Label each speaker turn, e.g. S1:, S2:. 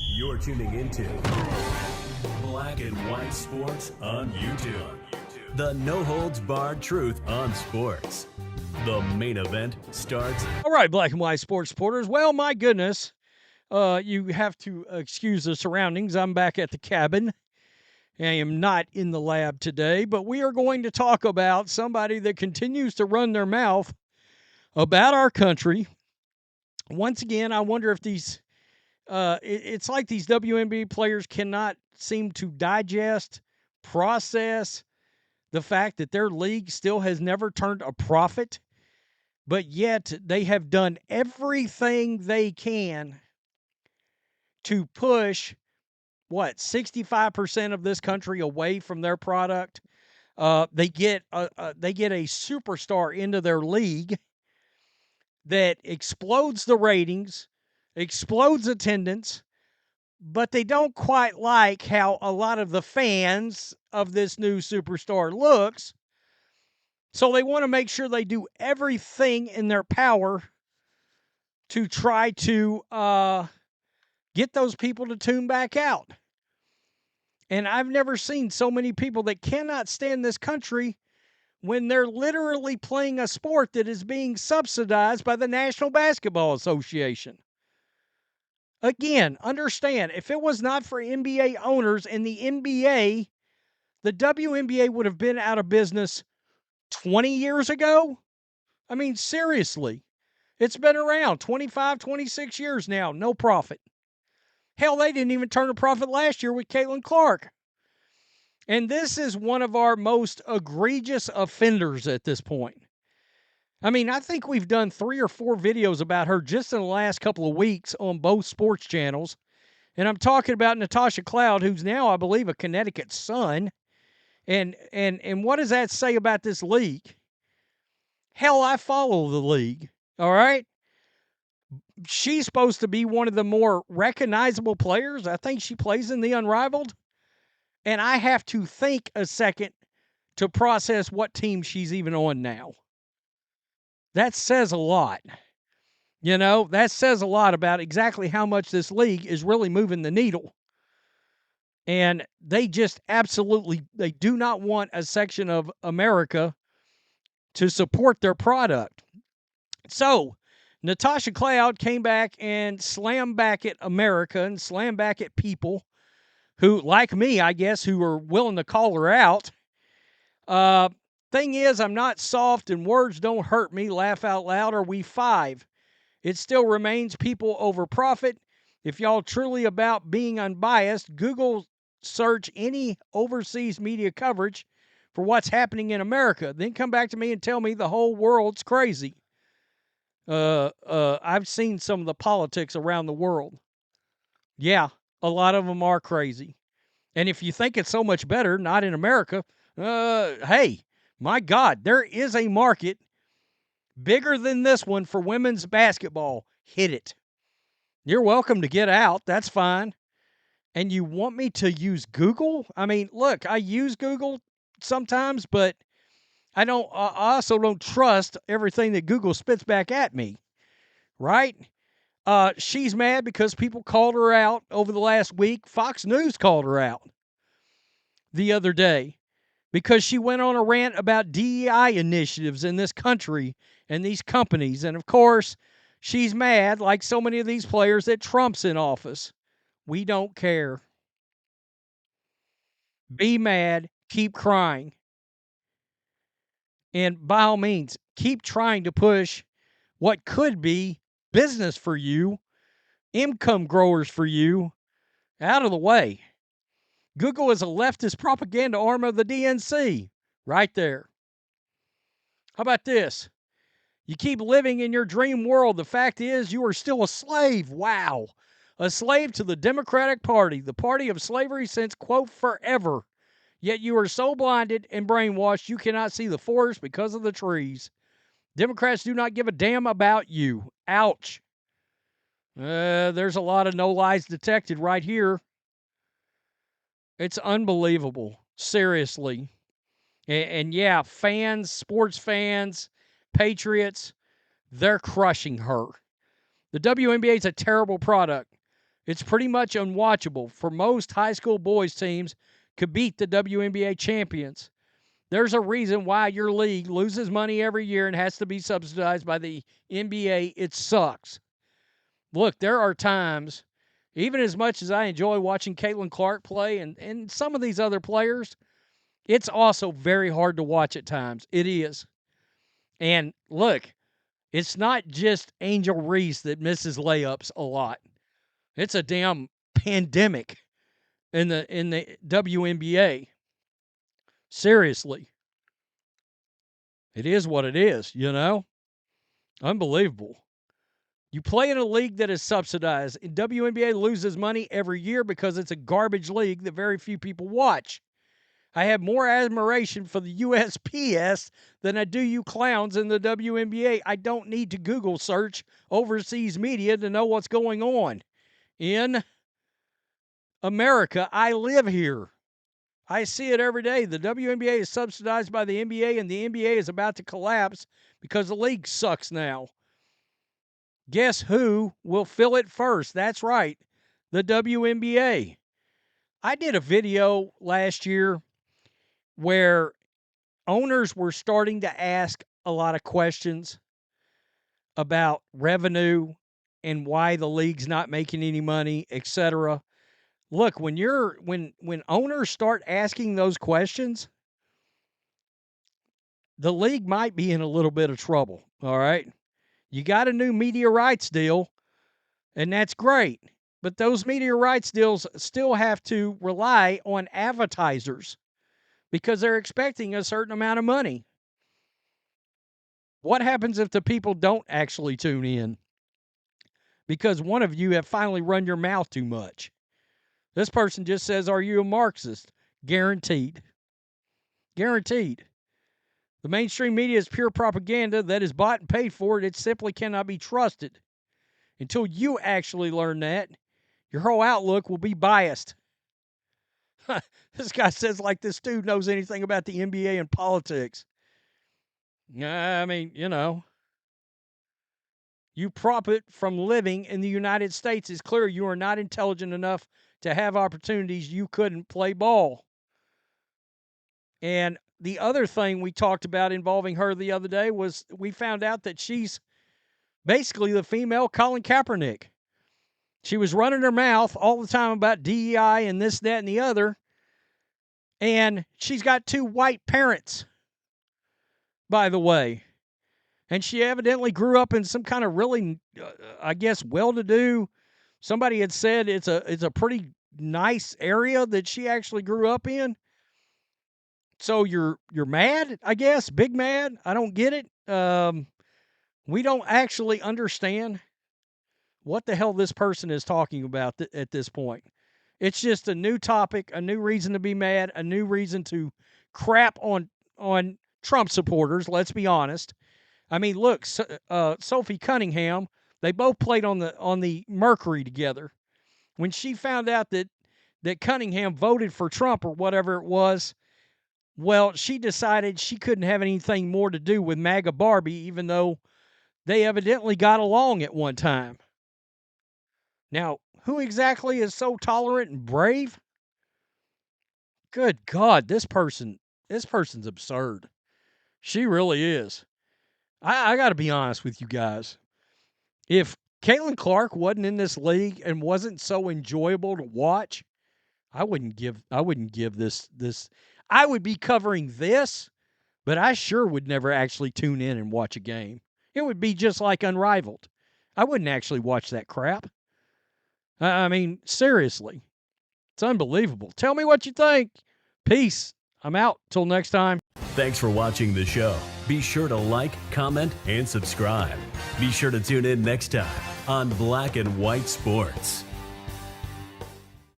S1: You're tuning into Black and White Sports on YouTube. The no-holds-barred truth on sports. The main event starts.
S2: All right, Black and White Sports supporters. Well, my goodness, you have to excuse the surroundings. I'm back at the cabin. I am not in the lab today, but we are going to talk about somebody that continues to run their mouth about our country. Once again, I wonder if these it's like these WNBA players cannot seem to digest, process the fact that their league still has never turned a profit, but yet they have done everything they can to push, 65% of this country away from their product. They get a superstar into their league that explodes the ratings, explodes attendance, but they don't quite like how a lot of the fans of this new superstar looks. So they want to make sure they do everything in their power to try to get those people to tune back out. And I've never seen so many people that cannot stand this country when they're literally playing a sport that is being subsidized by the National Basketball Association. Again, understand, if it was not for NBA owners and the NBA, the WNBA would have been out of business 20 years ago. I mean, seriously. It's been around 25, 26 years now, no profit. Hell, they didn't even turn a profit last year with Caitlin Clark. And this is one of our most egregious offenders at this point. I mean, I think we've done 3 or 4 videos about her just in the last couple of weeks on both sports channels. And I'm talking about Natasha Cloud, who's now, I believe, a Connecticut Sun. And what does that say about this league? Hell, I follow the league, all right? She's supposed to be one of the more recognizable players. I think she plays in the Unrivaled. And I have to think a second to process what team she's even on now. That says a lot. You know, that says a lot about exactly how much this league is really moving the needle. And they just they do not want a section of America to support their product. So, Natasha Cloud came back and slammed back at America and slammed back at people who, like me, I guess, who are willing to call her out. Thing is, I'm not soft and words don't hurt me. Laugh out loud, or we 5. It still remains people over profit. If y'all truly about being unbiased, Google search any overseas media coverage for what's happening in America. Then come back to me and tell me the whole world's crazy. I've seen some of the politics around the world. Yeah, a lot of them are crazy. And if you think it's so much better, not in America, hey, my God, there is a market bigger than this one for women's basketball. Hit it. You're welcome to get out. That's fine. And you want me to use Google? I mean, look, I use Google sometimes, but I also don't trust everything that Google spits back at me, right? She's mad because people called her out over the last week. Fox News called her out the other day because she went on a rant about DEI initiatives in this country and these companies. And, of course, she's mad, like so many of these players, that Trump's in office. We don't care. Be mad. Keep crying. And by all means, keep trying to push what could be business for you, income growers for you, out of the way. Google is a leftist propaganda arm of the DNC. Right there. How about this? You keep living in your dream world. The fact is, you are still a slave. Wow. A slave to the Democratic Party, the party of slavery since, quote, forever. Yet you are so blinded and brainwashed you cannot see the forest because of the trees. Democrats do not give a damn about you. Ouch. There's a lot of no lies detected right here. It's unbelievable. Seriously. And yeah, fans, sports fans, patriots, they're crushing her. The WNBA is a terrible product. It's pretty much unwatchable. For most high school boys teams could beat the WNBA champions. There's a reason why your league loses money every year and has to be subsidized by the NBA. It sucks. Look, there are times, even as much as I enjoy watching Caitlin Clark play and some of these other players, it's also very hard to watch at times. It is. And look, it's not just Angel Reese that misses layups a lot. It's a damn pandemic in the WNBA. Seriously. It is what it is, you know? Unbelievable. You play in a league that is subsidized. And WNBA loses money every year because it's a garbage league that very few people watch. I have more admiration for the USPS than I do you clowns in the WNBA. I don't need to Google search overseas media to know what's going on. In America, I live here. I see it every day. The WNBA is subsidized by the NBA, and the NBA is about to collapse because the league sucks now. Guess who will fill it first? That's right, the WNBA. I did a video last year where owners were starting to ask a lot of questions about revenue and why the league's not making any money, etc. Look, when owners start asking those questions, the league might be in a little bit of trouble, all right? You got a new media rights deal, and that's great. But those media rights deals still have to rely on advertisers because they're expecting a certain amount of money. What happens if the people don't actually tune in? Because one of you have finally run your mouth too much. This person just says, "Are you a Marxist?" Guaranteed. Guaranteed. The mainstream media is pure propaganda that is bought and paid for. It simply cannot be trusted. Until you actually learn that, your whole outlook will be biased. This guy says like this dude knows anything about the NBA and politics. I mean, you know. You profit from living in the United States. It's clear you are not intelligent enough to have opportunities. You couldn't play ball. And the other thing we talked about involving her the other day was we found out that she's basically the female Colin Kaepernick. She was running her mouth all the time about DEI and this, that, and the other. And she's got 2 white parents, by the way. And she evidently grew up in some kind of really, I guess, well-to-do. Somebody had said it's a pretty nice area that she actually grew up in. So you're mad, I guess, big mad. I don't get it. We don't actually understand what the hell this person is talking about at this point. It's just a new topic, a new reason to be mad, a new reason to crap on Trump supporters. Let's be honest. I mean, look, Sophie Cunningham. They both played on the Mercury together. When she found out that Cunningham voted for Trump or whatever it was, well, she decided she couldn't have anything more to do with MAGA Barbie, even though they evidently got along at one time. Now, who exactly is so tolerant and brave? Good God, this person's absurd. She really is. I got to be honest with you guys. If Caitlin Clark wasn't in this league and wasn't so enjoyable to watch, I wouldn't give this. I would be covering this, but I sure would never actually tune in and watch a game. It would be just like Unrivaled. I wouldn't actually watch that crap. I mean, seriously. It's unbelievable. Tell me what you think. Peace. I'm out. Till next time.
S1: Thanks for watching the show. Be sure to like, comment, and subscribe. Be sure to tune in next time on Black and White Sports.